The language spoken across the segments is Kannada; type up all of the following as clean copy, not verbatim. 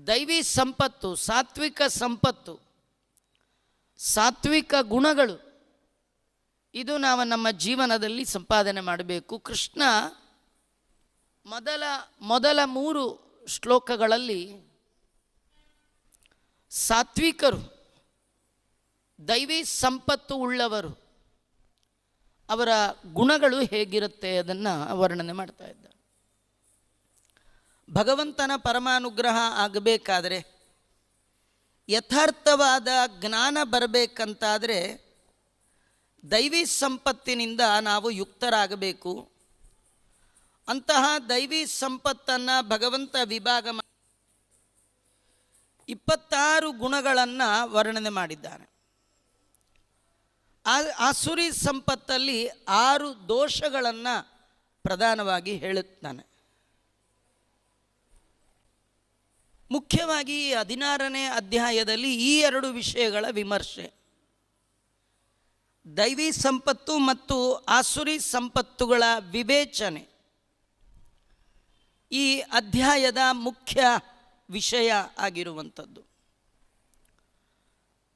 ದೈವಿ ಸಂಪತ್ತು, ಸಾತ್ವಿಕ ಸಂಪತ್ತು, ಸಾತ್ವಿಕ ಗುಣಗಳು, ಇದು ನಾವು ನಮ್ಮ ಜೀವನದಲ್ಲಿ ಸಂಪಾದನೆ ಮಾಡಬೇಕು. ಕೃಷ್ಣ ಮೊದಲ 3 ಶ್ಲೋಕಗಳಲ್ಲಿ ಸಾತ್ವಿಕರು, ದೈವಿ ಸಂಪತ್ತು ಉಳ್ಳವರು, ಅವರ ಗುಣಗಳು ಹೇಗಿರುತ್ತೆ ಅದನ್ನು ವರ್ಣನೆ ಮಾಡ್ತಾ ಇದ್ದಾರೆ. ಭಗವಂತನ ಪರಮಾನುಗ್ರಹ ಆಗಬೇಕಾದ್ರೆ, ಯಥಾರ್ಥವಾದ ಜ್ಞಾನ ಬರಬೇಕಂತಾದರೆ ದೈವಿ ಸಂಪತ್ತಿನಿಂದ ನಾವು ಯುಕ್ತರಾಗಬೇಕು. ಅಂತಹ ದೈವಿ ಸಂಪತ್ತನ್ನು ಭಗವಂತ ವಿಭಾಗ 26 ಗುಣಗಳನ್ನು ವರ್ಣನೆ ಮಾಡಿದ್ದಾನೆ. ಆಸುರಿ ಸಂಪತ್ತಲ್ಲಿ 6 ದೋಷಗಳನ್ನು ಪ್ರಧಾನವಾಗಿ ಹೇಳುತ್ತಾನೆ. ಮುಖ್ಯವಾಗಿ 16ನೇ ಅಧ್ಯಾಯದಲ್ಲಿ ಈ 2 ವಿಷಯಗಳ ವಿಮರ್ಶೆ, ದೈವಿ ಸಂಪತ್ತು ಮತ್ತು ಆಸುರಿ ಸಂಪತ್ತುಗಳ ವಿವೇಚನೆ ಈ ಅಧ್ಯಾಯದ ಮುಖ್ಯ ವಿಷಯ ಆಗಿರುವಂಥದ್ದು.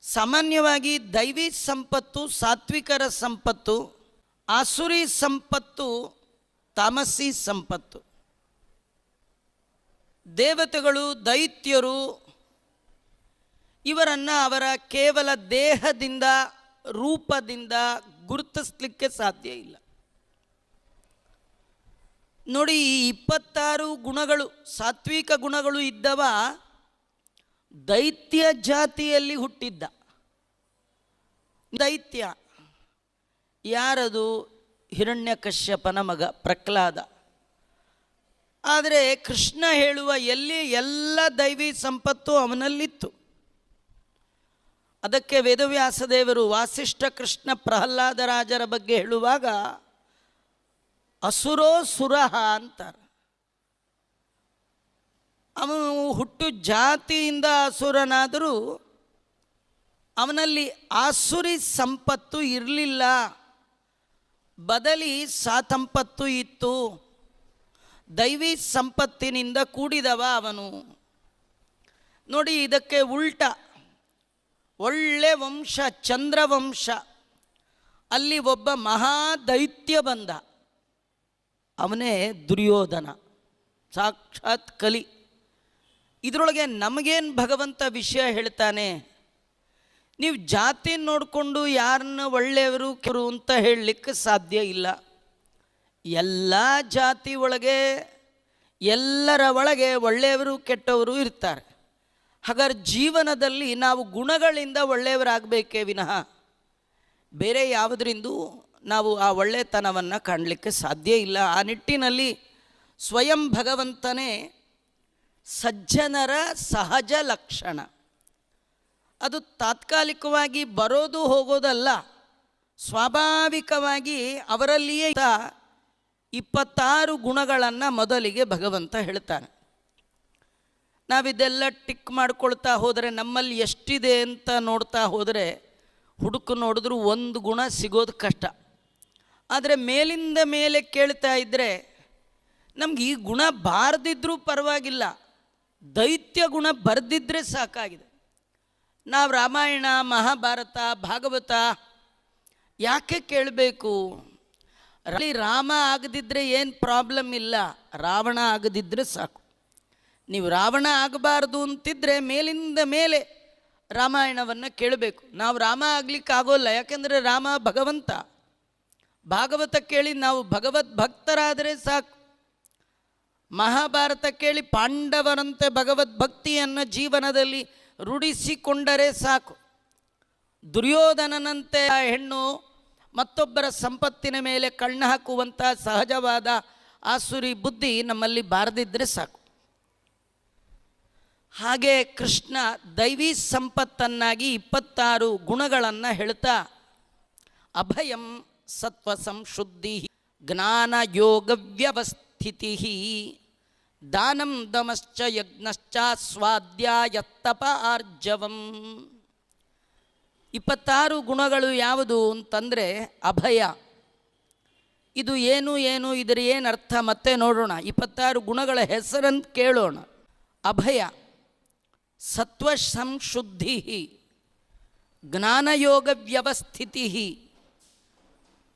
ಸಾಮಾನ್ಯವಾಗಿ ದೈವಿ ಸಂಪತ್ತು ಸಾತ್ವಿಕರ ಸಂಪತ್ತು, ಆಸುರಿ ಸಂಪತ್ತು ತಾಮಸಿ ಸಂಪತ್ತು. ದೇವತೆಗಳು, ದೈತ್ಯರು ಇವರನ್ನು ಅವರ ಕೇವಲ ದೇಹದಿಂದ, ರೂಪದಿಂದ ಗುರುತಿಸಲಿಕ್ಕೆ ಸಾಧ್ಯ ಇಲ್ಲ. ನೋಡಿ, ಈ 26 ಗುಣಗಳು, ಸಾತ್ವಿಕ ಗುಣಗಳು ಇದ್ದವ ದೈತ್ಯ ಜಾತಿಯಲ್ಲಿ ಹುಟ್ಟಿದ್ದ. ದೈತ್ಯ ಯಾರದು? ಹಿರಣ್ಯಕಶ್ಯಪನ ಮಗ ಪ್ರಹ್ಲಾದ. ಆದರೆ ಕೃಷ್ಣ ಹೇಳುವ ಎಲ್ಲ ದೈವಿ ಸಂಪತ್ತು ಅವನಲ್ಲಿತ್ತು. ಅದಕ್ಕೆ ವೇದವ್ಯಾಸದೇವರು ವಾಸಿಷ್ಠ ಕೃಷ್ಣ ಪ್ರಹ್ಲಾದರಾಜರ ಬಗ್ಗೆ ಹೇಳುವಾಗ ಅಸುರೋ ಸುರಹ ಅಂತಾರೆ. ಅವನು ಹುಟ್ಟು ಜಾತಿಯಿಂದ ಅಸುರನಾದರೂ ಅವನಲ್ಲಿ ಆಸುರಿ ಸಂಪತ್ತು ಇರಲಿಲ್ಲ, ಬದಲಿ ಸಾತಂಪತ್ತು ಇತ್ತು. ದೈವಿ ಸಂಪತ್ತಿನಿಂದ ಕೂಡಿದವ ಅವನು. ನೋಡಿ, ಇದಕ್ಕೆ ಉಲ್ಟ ಒಳ್ಳೆ ವಂಶ, ಚಂದ್ರವಂಶ, ಅಲ್ಲಿ ಒಬ್ಬ ಮಹಾದೈತ್ಯ ಬಂದ, ಅವನೇ ದುರ್ಯೋಧನ, ಸಾಕ್ಷಾತ್ ಕಲಿ. ಇದರೊಳಗೆ ನಮಗೇನು ಭಗವಂತ ವಿಷಯ ಹೇಳ್ತಾನೆ? ನೀವು ಜಾತಿ ನೋಡಿಕೊಂಡು ಯಾರನ್ನ ಒಳ್ಳೆಯವರು ಕೆರು ಅಂತ ಹೇಳಲಿಕ್ಕೆ ಸಾಧ್ಯ ಇಲ್ಲ. ಎಲ್ಲ ಜಾತಿ ಒಳಗೆ, ಎಲ್ಲರ ಒಳಗೆ ಒಳ್ಳೆಯವರು ಕೆಟ್ಟವರು ಇರ್ತಾರೆ. ಹಾಗಾದ್ರೆ ಜೀವನದಲ್ಲಿ ನಾವು ಗುಣಗಳಿಂದ ಒಳ್ಳೆಯವರಾಗಬೇಕೇ ವಿನಃ ಬೇರೆ ಯಾವುದರಿಂದೂ ನಾವು ಆ ಒಳ್ಳೆತನವನ್ನು ಕಾಣಲಿಕ್ಕೆ ಸಾಧ್ಯ ಇಲ್ಲ. ಆ ನಿಟ್ಟಿನಲ್ಲಿ ಸ್ವಯಂ ಭಗವಂತನೇ ಸಜ್ಜನರ ಸಹಜ ಲಕ್ಷಣ. ಅದು ತಾತ್ಕಾಲಿಕವಾಗಿ ಬರೋದು ಹೋಗೋದಲ್ಲ, ಸ್ವಾಭಾವಿಕವಾಗಿ ಅವರಲ್ಲಿಯೇ 26 ಗುಣಗಳನ್ನು ಮೊದಲಿಗೆ ಭಗವಂತ ಹೇಳ್ತಾನೆ. ನಾವಿದೆಲ್ಲ ಟಿಕ್ ಮಾಡ್ಕೊಳ್ತಾ ಹೋದರೆ, ನಮ್ಮಲ್ಲಿ ಎಷ್ಟಿದೆ ಅಂತ ನೋಡ್ತಾ ಹೋದರೆ, ಹುಡುಕು ನೋಡಿದ್ರೂ ಒಂದು ಗುಣ ಸಿಗೋದು ಕಷ್ಟ. ಆದರೆ ಮೇಲಿಂದ ಮೇಲೆ ಕೇಳ್ತಾ ಇದ್ದರೆ ನಮ್ಗೆ ಈ ಗುಣ ಬಾರದಿದ್ರೂ ಪರವಾಗಿಲ್ಲ, ದೈತ್ಯ ಗುಣ ಬರೆದಿದ್ದರೆ ಸಾಕಾಗಿದೆ. ನಾವು ರಾಮಾಯಣ, ಮಹಾಭಾರತ, ಭಾಗವತ ಯಾಕೆ ಕೇಳಬೇಕು? ರಾಮ ಆಗದಿದ್ದರೆ ಏನು ಪ್ರಾಬ್ಲಮ್ ಇಲ್ಲ, ರಾವಣ ಆಗದಿದ್ದರೆ ಸಾಕು. ನೀವು ರಾವಣ ಆಗಬಾರ್ದು ಅಂತಿದ್ರೆ ಮೇಲಿಂದ ಮೇಲೆ ರಾಮಾಯಣವನ್ನು ಕೇಳಬೇಕು. ನಾವು ರಾಮ ಆಗಲಿಕ್ಕೆ ಆಗೋಲ್ಲ, ಯಾಕೆಂದರೆ ರಾಮ ಭಗವಂತ. ಭಾಗವತ ಕೇಳಿ ನಾವು ಭಗವದ್ ಭಕ್ತರಾದರೆ ಸಾಕು. ಮಹಾಭಾರತ ಕೇಳಿ ಪಾಂಡವರಂತೆ ಭಗವದ್ಭಕ್ತಿಯನ್ನು ಜೀವನದಲ್ಲಿ ರೂಢಿಸಿಕೊಂಡರೆ ಸಾಕು. ದುರ್ಯೋಧನನಂತೆ ಆ ಹೆಣ್ಣು ಮತ್ತೊಬ್ಬರ ಸಂಪತ್ತಿನ ಮೇಲೆ ಕಣ್ಣು ಹಾಕುವಂಥ ಸಹಜವಾದ ಆಸುರಿ ಬುದ್ಧಿ ನಮ್ಮಲ್ಲಿ ಬಾರದಿದ್ದರೆ ಸಾಕು. ಹಾಗೆ ಕೃಷ್ಣ ದೈವಿ ಸಂಪತ್ತನ್ನಾಗಿ 26 ಗುಣಗಳನ್ನು ಹೇಳ್ತಾ, ಅಭಯಂ ಸತ್ವ ಸಂಶುದ್ಧಿ, ಜ್ಞಾನ ಯೋಗ ವ್ಯವಸ್ಥಿತಿ, ದಾನಂ ದಮಶ್ಚ ಯಜ್ಞಶ್ಚ ಸ್ವಾಧ್ಯಾಯ ತಪ ಆರ್ಜವಂ. 26 ಗುಣಗಳು ಯಾವುದು ಅಂತಂದರೆ ಅಭಯ. ಇದು ಏನು ಇದರ ಏನು ಅರ್ಥ ಮತ್ತೆ ನೋಡೋಣ. 26 ಗುಣಗಳ ಹೆಸರನ್ನು ಕೇಳೋಣ. ಅಭಯ ಸತ್ವಸಂಶುದ್ಧಿ ಜ್ಞಾನಯೋಗ ವ್ಯವಸ್ಥಿತಿ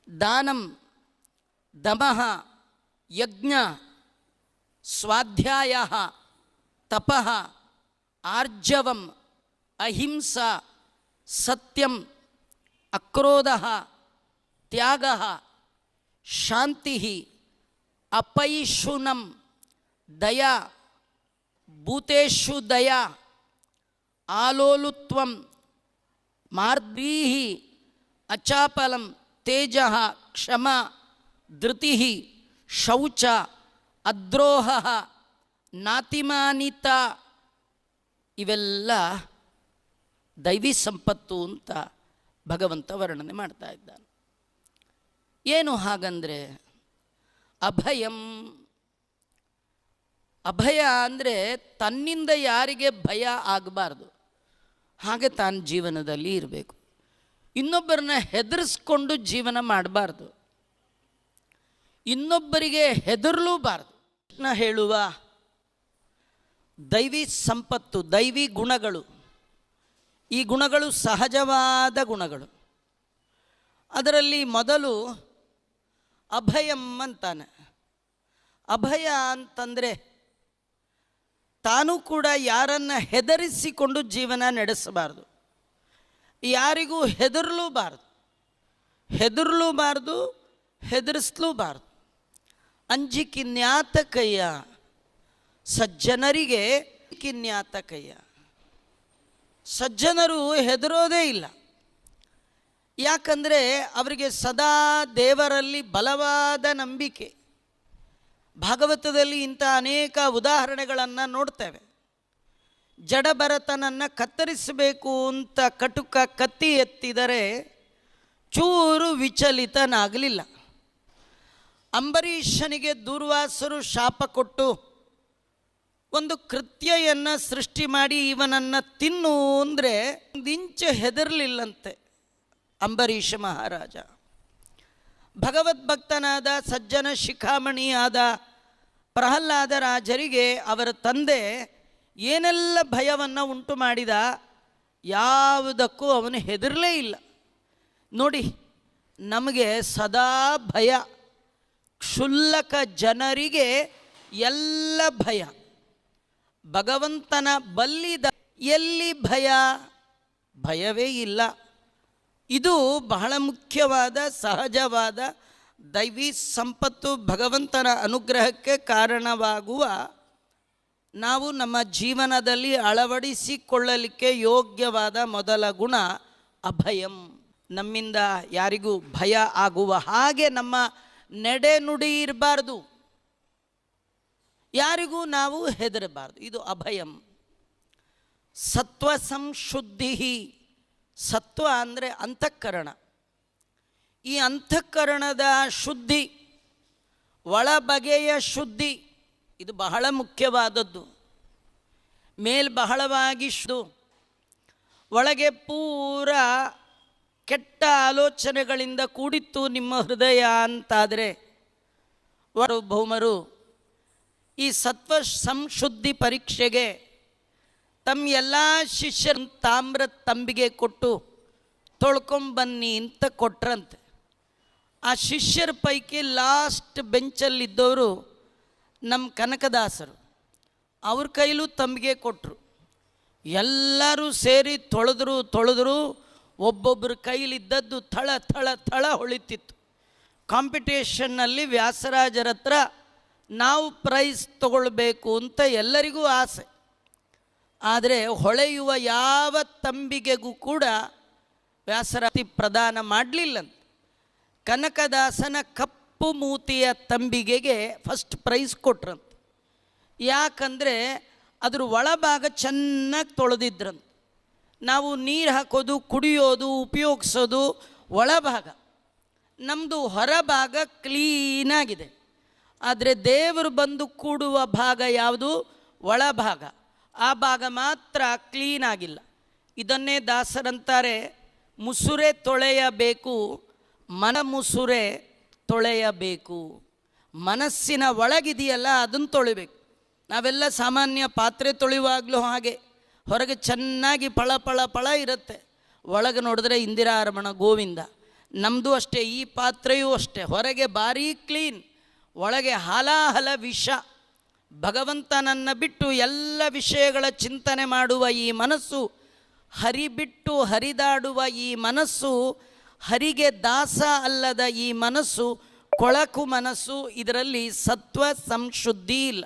ದಾನಂ ದಮಃ ಯಜ್ಞ ಸ್ವಾಧ್ಯಾಯ ತಪಃ ಆರ್ಜವಂ ಅಹಿಂಸಾ ಸತ್ಯಂ ಅಕ್ರೋಧಃ ತ್ಯಾಗಃ ಶಾಂತಿ ಅಪೈಶುನಂ ದಯಾ ಭೂತೇಷು ದಯಾ ಆಲೋಲುತ್ವಂ ಮಾರ್ದ್ರೀಹಿ ಅಚಾಪಲಂ ತೇಜಃ ಕ್ಷಮಾ ಧೃತಿ ಶೌಚ ಅದ್ರೋಹ ನಾತಿಮಾನಿತ ಇವೆಲ್ಲ ದೈವಿ ಸಂಪತ್ತು ಅಂತ ಭಗವಂತ ವರ್ಣನೆ ಮಾಡ್ತಾ ಇದ್ದಾನೆ. ಏನು ಹಾಗಂದರೆ ಅಭಯಂ. ಅಭಯ ಅಂದರೆ ತನ್ನಿಂದ ಯಾರಿಗೆ ಭಯ ಆಗಬಾರ್ದು ಹಾಗೆ ತಾನು ಜೀವನದಲ್ಲಿ ಇರಬೇಕು. ಇನ್ನೊಬ್ಬರನ್ನ ಹೆದರಿಸ್ಕೊಂಡು ಜೀವನ ಮಾಡಬಾರ್ದು, ಇನ್ನೊಬ್ಬರಿಗೆ ಹೆದರಲೂಬಾರ್ದು. ಕೃಷ್ಣ ಹೇಳುವ ದೈವಿ ಸಂಪತ್ತು, ದೈವಿ ಗುಣಗಳು, ಈ ಗುಣಗಳು ಸಹಜವಾದ ಗುಣಗಳು. ಅದರಲ್ಲಿ ಮೊದಲು ಅಭಯಂ ಅಂತಾನೆ. ಅಭಯ ಅಂತಂದರೆ ತಾನು ಕೂಡ ಯಾರನ್ನು ಹೆದರಿಸಿಕೊಂಡು ಜೀವನ ನಡೆಸಬಾರ್ದು, ಯಾರಿಗೂ ಹೆದರಲೂಬಾರ್ದು, ಹೆದರಿಸಲೂಬಾರ್ದು. ಅಂಜಿಕಿನ್ಯಾತ ಕಯ್ಯ, ಸಜ್ಜನರಿಗೆ ಕಿನ್ಯಾತ ಕಯ್ಯ. ಸಜ್ಜನರು ಹೆದರೋದೇ ಇಲ್ಲ, ಯಾಕಂದರೆ ಅವರಿಗೆ ಸದಾ ದೇವರಲ್ಲಿ ಬಲವಾದ ನಂಬಿಕೆ. ಭಾಗವತದಲ್ಲಿ ಇಂಥ ಅನೇಕ ಉದಾಹರಣೆಗಳನ್ನು ನೋಡ್ತೇವೆ. ಜಡಭರತನನ್ನು ಕತ್ತರಿಸಬೇಕು ಅಂತ ಕಟುಕ ಕತ್ತಿ ಎತ್ತಿದರೆ ಚೂರು ವಿಚಲಿತನಾಗಲಿಲ್ಲ. ಅಂಬರೀಷನಿಗೆ ದೂರ್ವಾಸರು ಶಾಪ ಕೊಟ್ಟು ಒಂದು ಕೃತ್ಯವನ್ನು ಸೃಷ್ಟಿ ಮಾಡಿ ಇವನನ್ನು ತಿನ್ನು ಅಂದರೆ ಒಂದು ಇಂಚು ಹೆದರಲಿಲ್ಲಂತೆ ಅಂಬರೀಷ ಮಹಾರಾಜ. ಭಗವದ್ಭಕ್ತನಾದ ಸಜ್ಜನ ಶಿಖಾಮಣಿಯಾದ ಪ್ರಹ್ಲಾದ ರಾಜರಿಗೆ ಅವರ ತಂದೆ ಏನೆಲ್ಲ ಭಯವನ್ನು ಉಂಟು ಮಾಡಿದ, ಯಾವುದಕ್ಕೂ ಅವನು ಹೆದರಲೇ ಇಲ್ಲ. ನೋಡಿ, ನಮಗೆ ಸದಾ ಭಯ. ಕ್ಷುಲ್ಲಕ ಜನರಿಗೆ ಎಲ್ಲ ಭಯ. ಭಗವಂತನ ಬಲ್ಲಿದ ಎಲ್ಲಿ ಭಯವೇ ಇಲ್ಲ. ಇದು ಬಹಳ ಮುಖ್ಯವಾದ ಸಹಜವಾದ ದೈವಿ ಸಂಪತ್ತು. ಭಗವಂತನ ಅನುಗ್ರಹಕ್ಕೆ ಕಾರಣವಾಗುವ ನಾವು ನಮ್ಮ ಜೀವನದಲ್ಲಿ ಅಳವಡಿಸಿಕೊಳ್ಳಲಿಕ್ಕೆ ಯೋಗ್ಯವಾದ ಮೊದಲ ಗುಣ ಅಭಯಂ. ನಮ್ಮಿಂದ ಯಾರಿಗೂ ಭಯ ಆಗುವ ಹಾಗೆ ನಮ್ಮ ನಡೆ ನುಡಿ ಇರಬಾರ್ದು, ಯಾರಿಗೂ ನಾವು ಹೆದರಬಾರ್ದು. ಇದು ಅಭಯಂ. ಸತ್ವ ಸಂಶುದ್ಧಿ. ಸತ್ವ ಅಂದರೆ ಅಂತಃಕರಣ. ಈ ಅಂತಃಕರಣದ ಶುದ್ಧಿ, ಒಳಬಗೆಯ ಶುದ್ಧಿ, ಇದು ಬಹಳ ಮುಖ್ಯವಾದದ್ದು. ಬಹಳವಾಗಿ ಒಳಗೆ ಪೂರ ಕೆಟ್ಟ ಆಲೋಚನೆಗಳಿಂದ ಕೂಡಿತ್ತು ನಿಮ್ಮ ಹೃದಯ ಅಂತಾದರೆ ಭೌಮರು ಈ ಸತ್ವ ಸಂಶುದ್ಧಿ ಪರೀಕ್ಷೆಗೆ ತಮ್ಮ ಎಲ್ಲ ಶಿಷ್ಯರ ತಾಮ್ರ ತಂಬಿಗೆ ಕೊಟ್ಟು ತೊಳ್ಕೊಂಬನ್ನಿ ಅಂತ ಕೊಟ್ರಂತೆ. ಆ ಶಿಷ್ಯರ ಪೈಕಿ ಲಾಸ್ಟ್ ಬೆಂಚಲ್ಲಿದ್ದವರು ನಮ್ಮ ಕನಕದಾಸರು. ಅವ್ರ ಕೈಲೂ ತಂಬಿಗೆ ಕೊಟ್ಟರು. ಎಲ್ಲರೂ ಸೇರಿ ತೊಳೆದ್ರು. ಒಬ್ಬೊಬ್ಬರ ಕೈಲಿದ್ದದ್ದು ಥಳ ಥಳ ಥಳ ಹೊಳಿತಿತ್ತು. ಕಾಂಪಿಟೇಷನ್ನಲ್ಲಿ ವ್ಯಾಸರಾಜರ ಹತ್ರ ನಾವು ಪ್ರೈಸ್ ತಗೊಳ್ಬೇಕು ಅಂತ ಎಲ್ಲರಿಗೂ ಆಸೆ. ಆದರೆ ಹೊಳೆಯುವ ಯಾವ ತಂಬಿಗೆಗೂ ಕೂಡ ವ್ಯಾಸರಾಜ ಪ್ರದಾನ ಮಾಡಲಿಲ್ಲಂತೆ. ಕನಕದಾಸನ ಕಪ್ಪು ಮೂತಿಯ ತಂಬಿಗೆಗೆ ಫಸ್ಟ್ ಪ್ರೈಸ್ ಕೊಟ್ರಂತೆ. ಯಾಕಂದರೆ ಅದ್ರ ಒಳಭಾಗ ಚೆನ್ನಾಗಿ ತೊಳೆದಿದ್ರಂತೆ. ನಾವು ನೀರು ಹಾಕೋದು, ಕುಡಿಯೋದು, ಉಪಯೋಗಿಸೋದು ಒಳಭಾಗ, ನಮ್ಮದು ಹೊರಭಾಗ ಕ್ಲೀನಾಗಿದೆ. ಆದರೆ ದೇವರು ಬಂದು ಕೂಡುವ ಭಾಗ ಯಾವುದು? ಒಳಭಾಗ. ಆ ಭಾಗ ಮಾತ್ರ ಕ್ಲೀನಾಗಿಲ್ಲ. ಇದನ್ನೇ ದಾಸರಂತಾರೆ, ಮುಸುರೆ ತೊಳೆಯಬೇಕು, ಮುಸುರೆ ತೊಳೆಯಬೇಕು. ಮನಸ್ಸಿನ ಒಳಗಿದೆಯಲ್ಲ ಅದನ್ನು ತೊಳಿಬೇಕು. ನಾವೆಲ್ಲ ಸಾಮಾನ್ಯ ಪಾತ್ರೆ ತೊಳೆಯುವಾಗಲೂ ಹಾಗೆ ಹೊರಗೆ ಚೆನ್ನಾಗಿ ಫಳ ಫಳ ಫಳ ಇರುತ್ತೆ, ಒಳಗೆ ನೋಡಿದ್ರೆ ಇಂದಿರಾರಮಣ ಗೋವಿಂದ. ನಮ್ಮದು ಅಷ್ಟೇ, ಈ ಪಾತ್ರೆಯೂ ಅಷ್ಟೇ, ಹೊರಗೆ ಭಾರೀ ಕ್ಲೀನ್, ಒಳಗೆ ಹಾಲಾಹಲ ವಿಷ. ಭಗವಂತನನ್ನು ಬಿಟ್ಟು ಎಲ್ಲ ವಿಷಯಗಳ ಚಿಂತನೆ ಮಾಡುವ ಈ ಮನಸ್ಸು, ಹರಿ ಬಿಟ್ಟು ಹರಿದಾಡುವ ಈ ಮನಸ್ಸು, ಹರಿಗೆ ದಾಸ ಅಲ್ಲದ ಈ ಮನಸ್ಸು ಕೊಳಕು ಮನಸ್ಸು. ಇದರಲ್ಲಿ ಸತ್ವ ಸಂಶುದ್ಧಿ ಇಲ್ಲ.